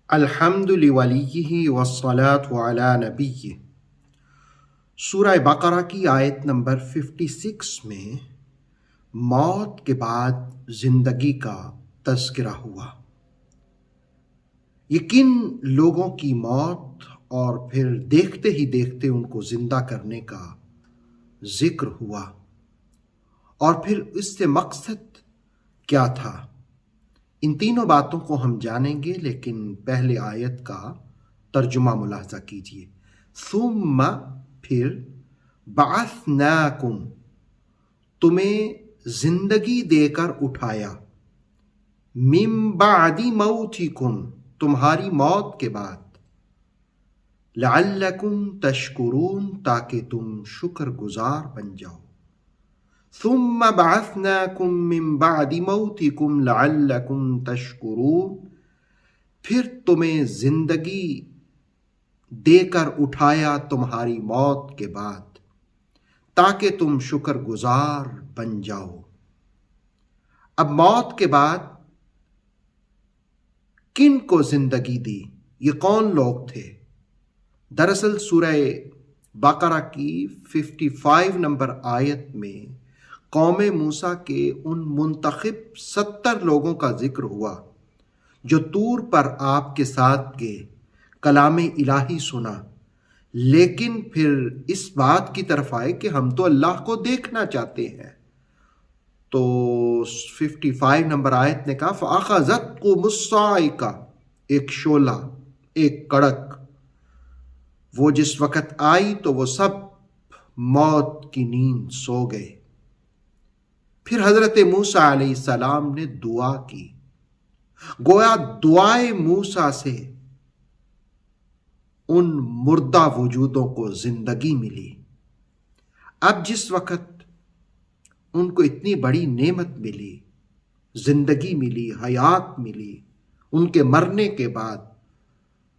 الحمد لولیہ والصلاة علی نبیہ۔ سورہ بقرہ کی آیت نمبر 56 میں موت کے بعد زندگی کا تذکرہ ہوا۔ یہ کن لوگوں کی موت اور پھر دیکھتے ہی دیکھتے ان کو زندہ کرنے کا ذکر ہوا، اور پھر اس سے مقصد کیا تھا؟ ان تینوں باتوں کو ہم جانیں گے، لیکن پہلے آیت کا ترجمہ ملاحظہ کیجیے۔ ثم پھر بعثناکم تمہیں زندگی دے کر اٹھایا، من بعد موتکم تمہاری موت کے بعد، لعلکم تشکرون تاکہ تم شکر گزار بن جاؤ۔ ثم بعثناکم من بعد موتکم لعلکم تشکرون پھر تمہیں زندگی دے کر اٹھایا تمہاری موت کے بعد تاکہ تم شکر گزار بن جاؤ۔ اب موت کے بعد کن کو زندگی دی؟ یہ کون لوگ تھے؟ دراصل سورہ بقرہ کی 55 نمبر آیت میں قوم موسیٰ کے ان منتخب 70 لوگوں کا ذکر ہوا جو طور پر آپ کے ساتھ گئے، کلام الہی سنا، لیکن پھر اس بات کی طرف آئے کہ ہم تو اللہ کو دیکھنا چاہتے ہیں۔ تو 55 نمبر آیت نے کہا فَأَخَذَتْكُمُ الصَّاعِقَةُ ایک شعلہ، ایک کڑک، وہ جس وقت آئی تو وہ سب موت کی نیند سو گئے۔ پھر حضرت موسیٰ علیہ السلام نے دعا کی، گویا دعائے موسیٰ سے ان مردہ وجودوں کو زندگی ملی۔ اب جس وقت ان کو اتنی بڑی نعمت ملی، زندگی ملی، حیات ملی ان کے مرنے کے بعد،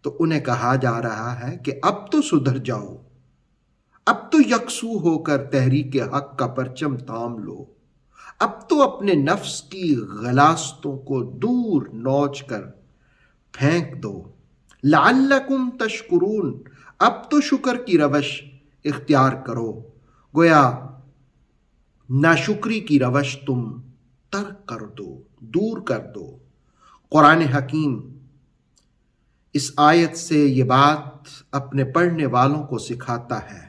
تو انہیں کہا جا رہا ہے کہ اب تو سدھر جاؤ، اب تو یکسو ہو کر تحریک حق کا پرچم تھام لو، اب تو اپنے نفس کی غلاستوں کو دور نوچ کر پھینک دو۔ لعلکم تشکرون اب تو شکر کی روش اختیار کرو، گویا ناشکری کی روش تم ترک کر دو، دور کر دو۔ قرآن حکیم اس آیت سے یہ بات اپنے پڑھنے والوں کو سکھاتا ہے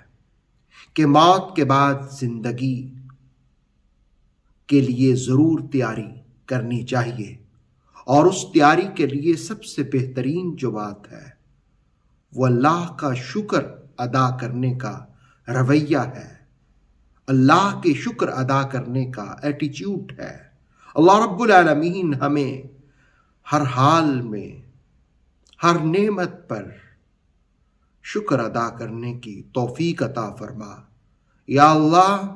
کہ موت کے بعد زندگی کے لیے ضرور تیاری کرنی چاہیے، اور اس تیاری کے لیے سب سے بہترین جو بات ہے وہ اللہ کا شکر ادا کرنے کا رویہ ہے، اللہ کے شکر ادا کرنے کا ایٹیچیوڈ ہے۔ اللہ رب العالمین ہمیں ہر حال میں، ہر نعمت پر شکر ادا کرنے کی توفیق عطا فرما۔ یا اللہ،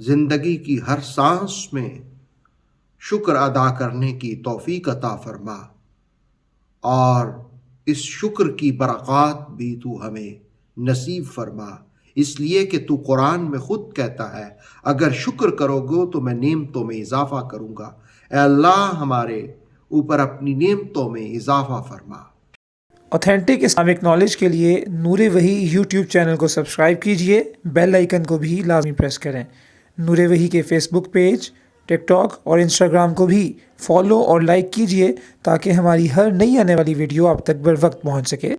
زندگی کی ہر سانس میں شکر ادا کرنے کی توفیق عطا فرما، اور اس شکر کی برکات بھی تو ہمیں نصیب فرما، اس لیے کہ تو قرآن میں خود کہتا ہے اگر شکر کرو گے تو میں نعمتوں میں اضافہ کروں گا۔ اے اللہ، ہمارے اوپر اپنی نعمتوں میں اضافہ فرما۔ اوتھینٹک اسلامک نالج کے لیے نور وحی یوٹیوب چینل کو سبسکرائب کیجیے، بیل آئیکن کو بھی لازمی پریس کریں۔ نور وحی کے فیس بک پیج، ٹک ٹاک اور انسٹاگرام کو بھی فالو اور لائک کیجیے تاکہ ہماری ہر نئی آنے والی ویڈیو آپ تک بر وقت پہنچ سکے۔